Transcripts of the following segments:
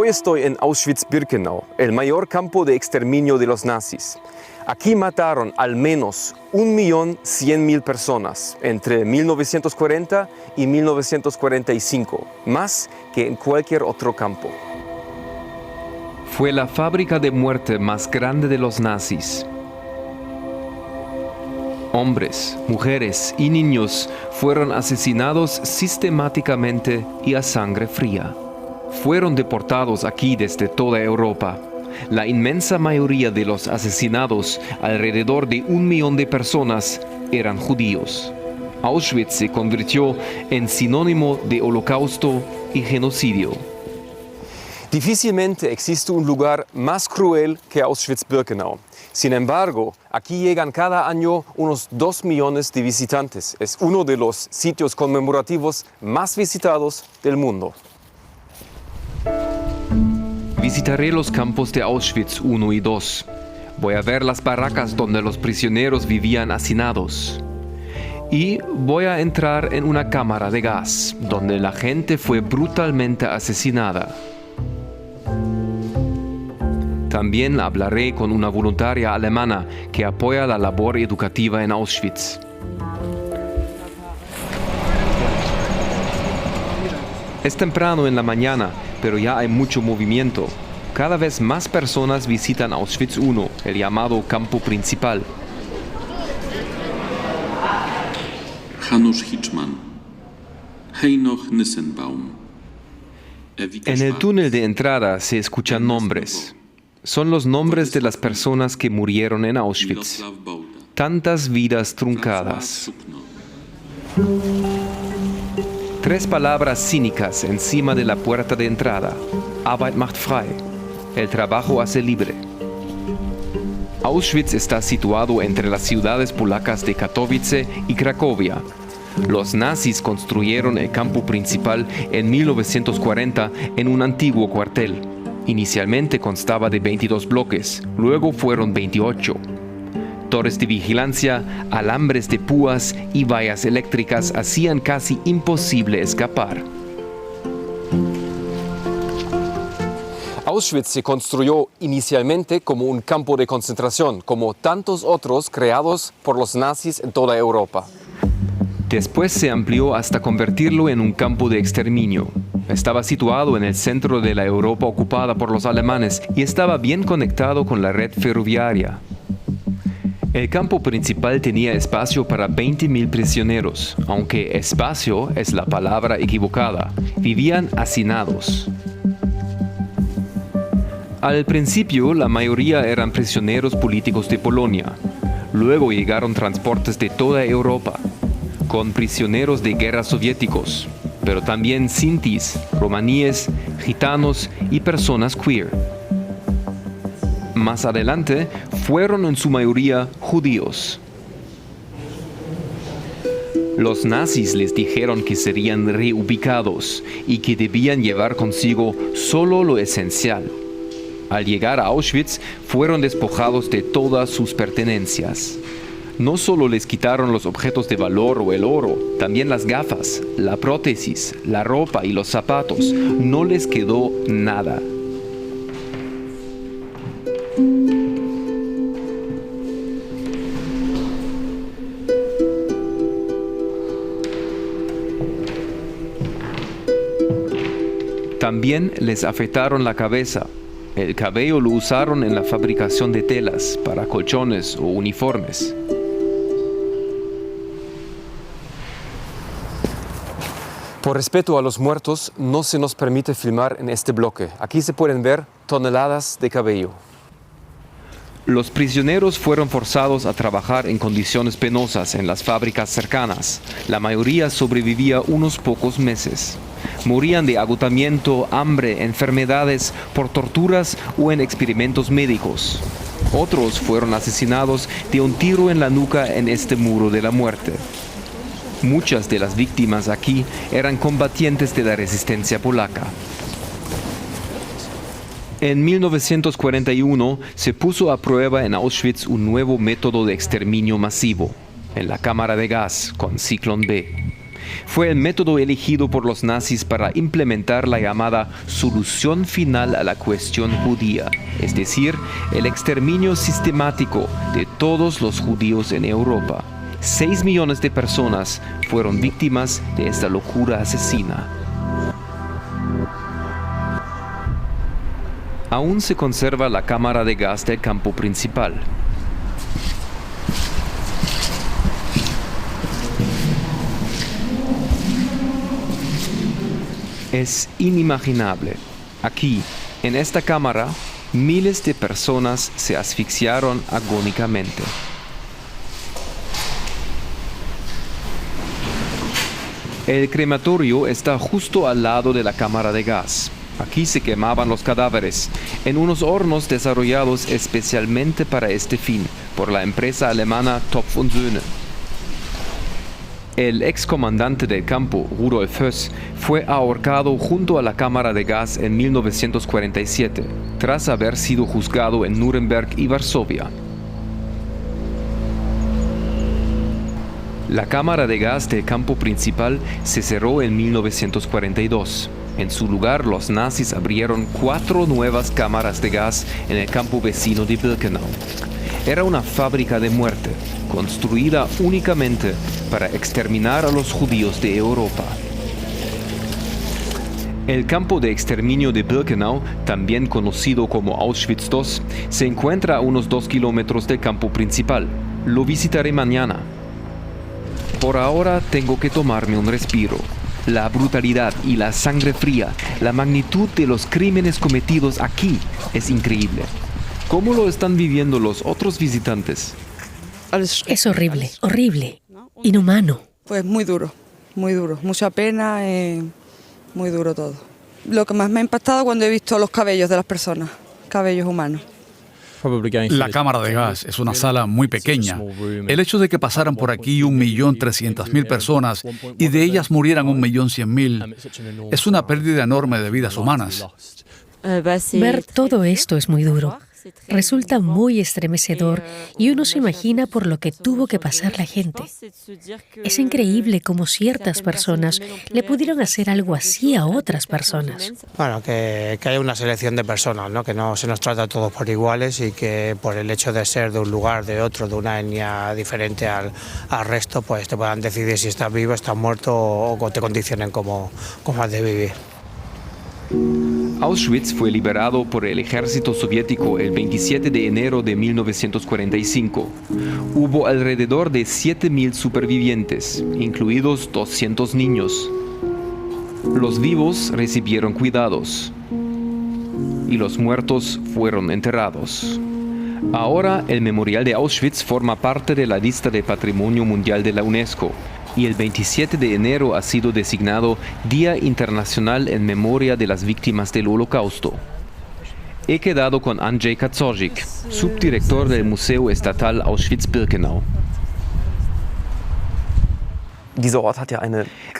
Hoy estoy en Auschwitz-Birkenau, el mayor campo de exterminio de los nazis. Aquí mataron al menos 1.100.000 personas entre 1940 y 1945, más que en cualquier otro campo. Fue la fábrica de muerte más grande de los nazis. Hombres, mujeres y niños fueron asesinados sistemáticamente y a sangre fría. Fueron deportados aquí desde toda Europa. La inmensa mayoría de los asesinados, alrededor de 1 millón de personas, eran judíos. Auschwitz se convirtió en sinónimo de holocausto y genocidio. Difícilmente existe un lugar más cruel que Auschwitz-Birkenau. Sin embargo, aquí llegan cada año unos 2 millones de visitantes. Es uno de los sitios conmemorativos más visitados del mundo. Visitaré los campos de Auschwitz I y II. Voy a ver las barracas donde los prisioneros vivían hacinados. Y voy a entrar en una cámara de gas, donde la gente fue brutalmente asesinada. También hablaré con una voluntaria alemana que apoya la labor educativa en Auschwitz. Es temprano en la mañana, pero ya hay mucho movimiento. Cada vez más personas visitan Auschwitz I, el llamado campo principal. Janusz Hiczman, Henoch Nissenbaum. En el túnel de entrada se escuchan nombres. Son los nombres de las personas que murieron en Auschwitz. Tantas vidas truncadas. 3 palabras cínicas encima de la puerta de entrada. Arbeit macht frei. El trabajo hace libre. Auschwitz está situado entre las ciudades polacas de Katowice y Cracovia. Los nazis construyeron el campo principal en 1940 en un antiguo cuartel. Inicialmente constaba de 22 bloques, luego fueron 28. Torres de vigilancia, alambres de púas y vallas eléctricas hacían casi imposible escapar. Auschwitz se construyó inicialmente como un campo de concentración, como tantos otros creados por los nazis en toda Europa. Después se amplió hasta convertirlo en un campo de exterminio. Estaba situado en el centro de la Europa ocupada por los alemanes y estaba bien conectado con la red ferroviaria. El campo principal tenía espacio para 20.000 prisioneros, aunque espacio es la palabra equivocada. Vivían hacinados. Al principio, la mayoría eran prisioneros políticos de Polonia. Luego llegaron transportes de toda Europa, con prisioneros de guerra soviéticos, pero también sintis, romaníes, gitanos y personas queer. Más adelante, fueron en su mayoría judíos. Los nazis les dijeron que serían reubicados y que debían llevar consigo solo lo esencial. Al llegar a Auschwitz, fueron despojados de todas sus pertenencias. No solo les quitaron los objetos de valor o el oro, también las gafas, la prótesis, la ropa y los zapatos. No les quedó nada. También les afeitaron la cabeza. El cabello lo usaron en la fabricación de telas para colchones o uniformes. Por respeto a los muertos, no se nos permite filmar en este bloque. Aquí se pueden ver toneladas de cabello. Los prisioneros fueron forzados a trabajar en condiciones penosas en las fábricas cercanas. La mayoría sobrevivía unos pocos meses. Morían de agotamiento, hambre, enfermedades, por torturas o en experimentos médicos. Otros fueron asesinados de un tiro en la nuca en este muro de la muerte. Muchas de las víctimas aquí eran combatientes de la resistencia polaca. En 1941 se puso a prueba en Auschwitz un nuevo método de exterminio masivo, en la cámara de gas con Zyklon B. Fue el método elegido por los nazis para implementar la llamada solución final a la cuestión judía, es decir, el exterminio sistemático de todos los judíos en Europa. 6 millones de personas fueron víctimas de esta locura asesina. Aún se conserva la cámara de gas del campo principal. Es inimaginable. Aquí, en esta cámara, miles de personas se asfixiaron agónicamente. El crematorio está justo al lado de la cámara de gas. Aquí se quemaban los cadáveres, en unos hornos desarrollados especialmente para este fin, por la empresa alemana Topf und Söhne. El excomandante del campo, Rudolf Höss, fue ahorcado junto a la cámara de gas en 1947, tras haber sido juzgado en Nuremberg y Varsovia. La cámara de gas del campo principal se cerró en 1942. En su lugar, los nazis abrieron 4 nuevas cámaras de gas en el campo vecino de Birkenau. Era una fábrica de muerte, construida únicamente para exterminar a los judíos de Europa. El campo de exterminio de Birkenau, también conocido como Auschwitz II, se encuentra a unos 2 kilómetros del campo principal. Lo visitaré mañana. Por ahora tengo que tomarme un respiro. La brutalidad y la sangre fría, la magnitud de los crímenes cometidos aquí es increíble. ¿Cómo lo están viviendo los otros visitantes? Es horrible, horrible, inhumano. Pues muy duro, mucha pena, muy duro todo. Lo que más me ha impactado cuando he visto los cabellos de las personas, cabellos humanos. La cámara de gas es una sala muy pequeña. El hecho de que pasaran por aquí 1.300.000 personas y de ellas murieran 1.100.000 es una pérdida enorme de vidas humanas. Ver todo esto es muy duro. Resulta muy estremecedor y uno se imagina por lo que tuvo que pasar la gente. Es increíble cómo ciertas personas le pudieron hacer algo así a otras personas. Bueno, que haya una selección de personas, ¿no? Que no se nos trata a todos por iguales y que por el hecho de ser de un lugar, de otro, de una etnia diferente al resto, pues te puedan decidir si estás vivo, estás muerto o te condicionen cómo has de vivir. Auschwitz fue liberado por el ejército soviético el 27 de enero de 1945. Hubo alrededor de 7.000 supervivientes, incluidos 200 niños. Los vivos recibieron cuidados y los muertos fueron enterrados. Ahora el memorial de Auschwitz forma parte de la lista de Patrimonio Mundial de la UNESCO. Y el 27 de enero ha sido designado Día Internacional en Memoria de las Víctimas del Holocausto. He quedado con Andrzej Kaczorzik, subdirector del Museo Estatal Auschwitz-Birkenau.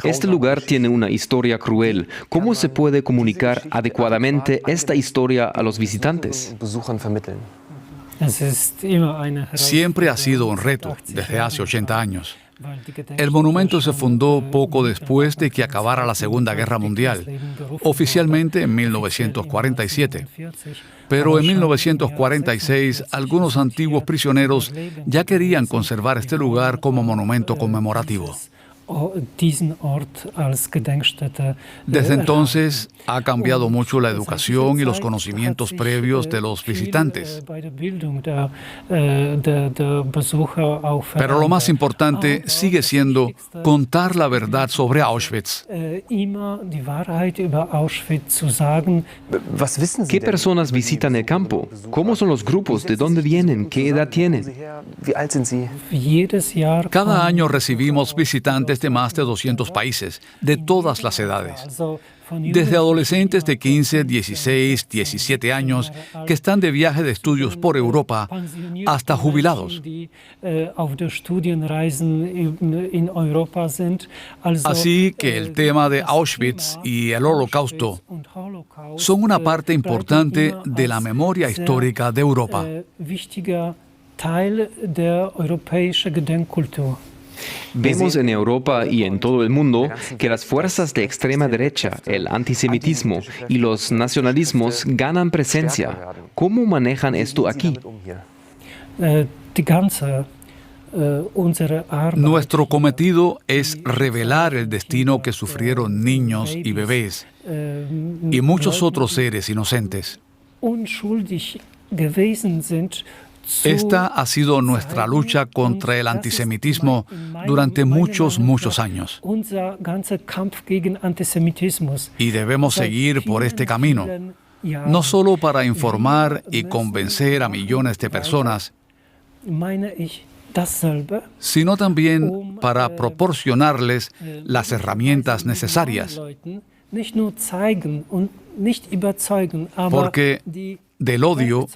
Este lugar tiene una historia cruel. ¿Cómo se puede comunicar adecuadamente esta historia a los visitantes? Siempre ha sido un reto, desde hace 80 años. El monumento se fundó poco después de que acabara la Segunda Guerra Mundial, oficialmente en 1947. Pero en 1946, algunos antiguos prisioneros ya querían conservar este lugar como monumento conmemorativo. Desde entonces ha cambiado mucho la educación y los conocimientos previos de los visitantes. Pero lo más importante sigue siendo contar la verdad sobre Auschwitz. ¿Qué personas visitan el campo? ¿Cómo son los grupos? ¿De dónde vienen? ¿Qué edad tienen? Cada año recibimos visitantes de más de 200 países, de todas las edades. Desde adolescentes de 15, 16, 17 años que están de viaje de estudios por Europa hasta jubilados. Así que el tema de Auschwitz y el Holocausto son una parte importante de la memoria histórica de Europa. Vemos en Europa y en todo el mundo que las fuerzas de extrema derecha, el antisemitismo y los nacionalismos ganan presencia. ¿Cómo manejan esto aquí? Nuestro cometido es revelar el destino que sufrieron niños y bebés y muchos otros seres inocentes. Esta ha sido nuestra lucha contra el antisemitismo durante muchos años. Y debemos seguir por este camino, no solo para informar y convencer a millones de personas, sino también para proporcionarles las herramientas necesarias. Porque del odio,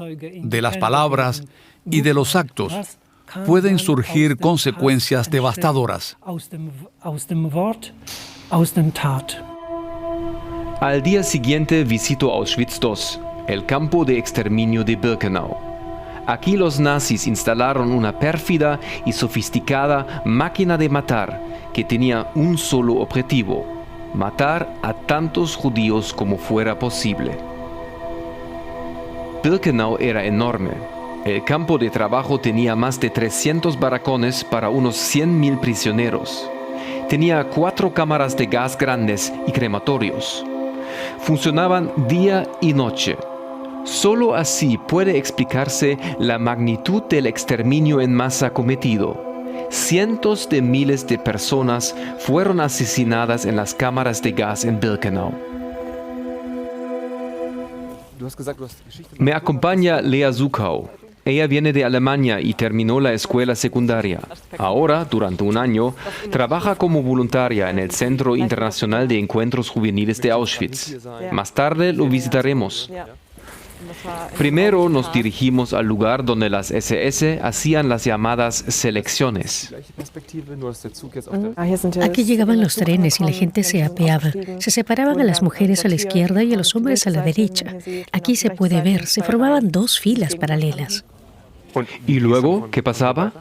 de las palabras y de los actos pueden surgir consecuencias devastadoras. Al día siguiente visito Auschwitz II, el campo de exterminio de Birkenau. Aquí los nazis instalaron una pérfida y sofisticada máquina de matar que tenía un solo objetivo: matar a tantos judíos como fuera posible. Birkenau era enorme. El campo de trabajo tenía más de 300 barracones para unos 100.000 prisioneros. Tenía 4 cámaras de gas grandes y crematorios. Funcionaban día y noche. Solo así puede explicarse la magnitud del exterminio en masa cometido. Cientos de miles de personas fueron asesinadas en las cámaras de gas en Birkenau. Me acompaña Lea Zuckau. Ella viene de Alemania y terminó la escuela secundaria. Ahora, durante un año, trabaja como voluntaria en el Centro Internacional de Encuentros Juveniles de Auschwitz. Más tarde lo visitaremos. Primero nos dirigimos al lugar donde las SS hacían las llamadas selecciones. Aquí llegaban los trenes y la gente se apeaba. Se separaban a las mujeres a la izquierda y a los hombres a la derecha. Aquí se puede ver, se formaban 2 filas paralelas. ¿Y luego qué pasaba?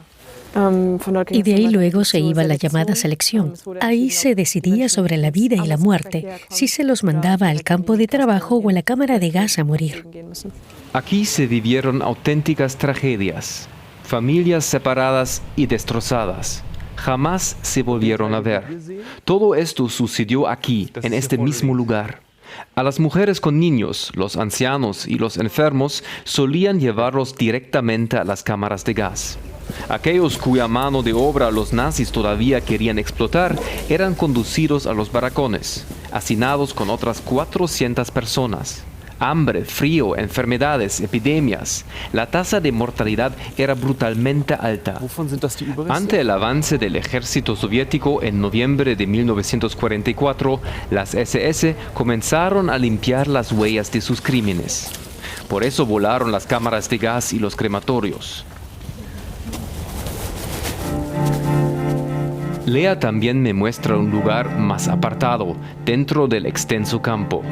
Y de ahí luego se iba la llamada selección. Ahí se decidía sobre la vida y la muerte, si se los mandaba al campo de trabajo o a la cámara de gas a morir. Aquí se vivieron auténticas tragedias, familias separadas y destrozadas. Jamás se volvieron a ver. Todo esto sucedió aquí, en este mismo lugar. A las mujeres con niños, los ancianos y los enfermos solían llevarlos directamente a las cámaras de gas. Aquellos cuya mano de obra los nazis todavía querían explotar eran conducidos a los barracones, hacinados con otras 400 personas. Hambre, frío, enfermedades, epidemias. La tasa de mortalidad era brutalmente alta. Ante el avance del ejército soviético en noviembre de 1944, las SS comenzaron a limpiar las huellas de sus crímenes. Por eso volaron las cámaras de gas y los crematorios. Lea también me muestra un lugar más apartado, dentro del extenso campo.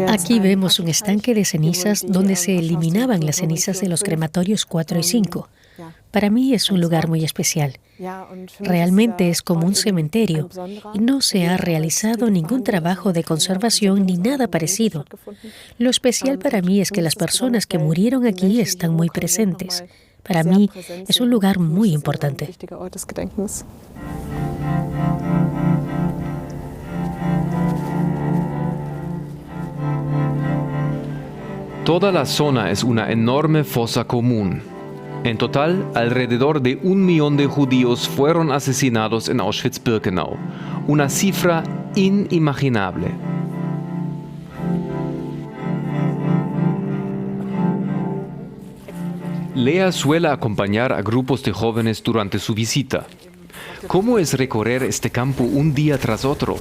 Aquí vemos un estanque de cenizas donde se eliminaban las cenizas de los crematorios 4 y 5. Para mí es un lugar muy especial. Realmente es como un cementerio y no se ha realizado ningún trabajo de conservación ni nada parecido. Lo especial para mí es que las personas que murieron aquí están muy presentes. Para mí es un lugar muy importante. Toda la zona es una enorme fosa común. En total, alrededor de 1 millón de judíos fueron asesinados en Auschwitz-Birkenau, una cifra inimaginable. Lea suele acompañar a grupos de jóvenes durante su visita. ¿Cómo es recorrer este campo un día tras otro?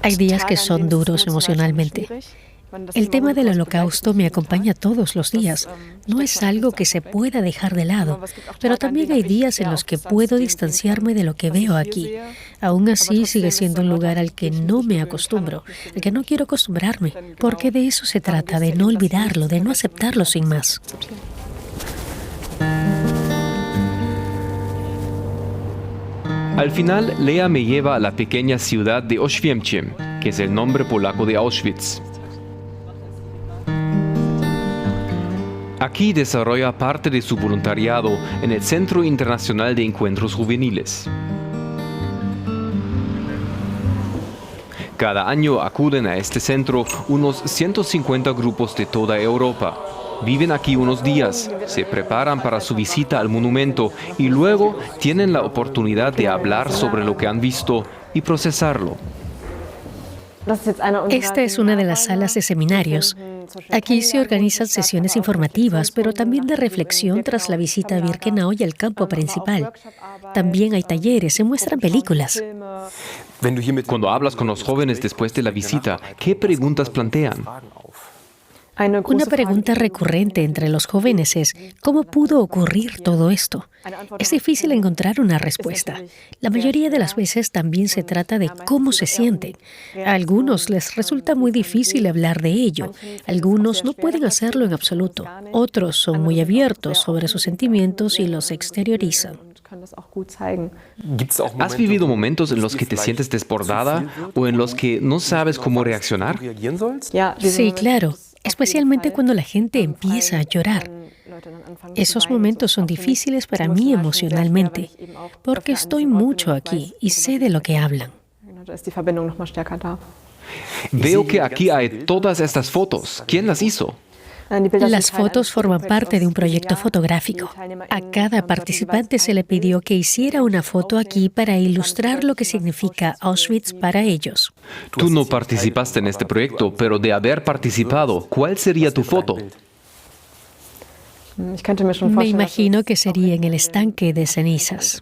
Hay días que son duros emocionalmente. El tema del Holocausto me acompaña todos los días. No es algo que se pueda dejar de lado, pero también hay días en los que puedo distanciarme de lo que veo aquí. Aún así, sigue siendo un lugar al que no me acostumbro, al que no quiero acostumbrarme, porque de eso se trata, de no olvidarlo, de no aceptarlo sin más. Al final, Lea me lleva a la pequeña ciudad de Oświęcim, que es el nombre polaco de Auschwitz. Aquí desarrolla parte de su voluntariado en el Centro Internacional de Encuentros Juveniles. Cada año acuden a este centro unos 150 grupos de toda Europa. Viven aquí unos días, se preparan para su visita al monumento y luego tienen la oportunidad de hablar sobre lo que han visto y procesarlo. Esta es una de las salas de seminarios. Aquí se organizan sesiones informativas, pero también de reflexión tras la visita a Birkenau y al campo principal. También hay talleres, se muestran películas. Cuando hablas con los jóvenes después de la visita, ¿qué preguntas plantean? Una pregunta recurrente entre los jóvenes es, ¿cómo pudo ocurrir todo esto? Es difícil encontrar una respuesta. La mayoría de las veces también se trata de cómo se sienten. A algunos les resulta muy difícil hablar de ello. Algunos no pueden hacerlo en absoluto. Otros son muy abiertos sobre sus sentimientos y los exteriorizan. ¿Has vivido momentos en los que te sientes desbordada o en los que no sabes cómo reaccionar? Sí, claro. Especialmente cuando la gente empieza a llorar. Esos momentos son difíciles para mí emocionalmente, porque estoy mucho aquí y sé de lo que hablan. Veo que aquí hay todas estas fotos. ¿Quién las hizo? Las fotos forman parte de un proyecto fotográfico. A cada participante se le pidió que hiciera una foto aquí para ilustrar lo que significa Auschwitz para ellos. Tú no participaste en este proyecto, pero de haber participado, ¿cuál sería tu foto? Me imagino que sería en el estanque de cenizas.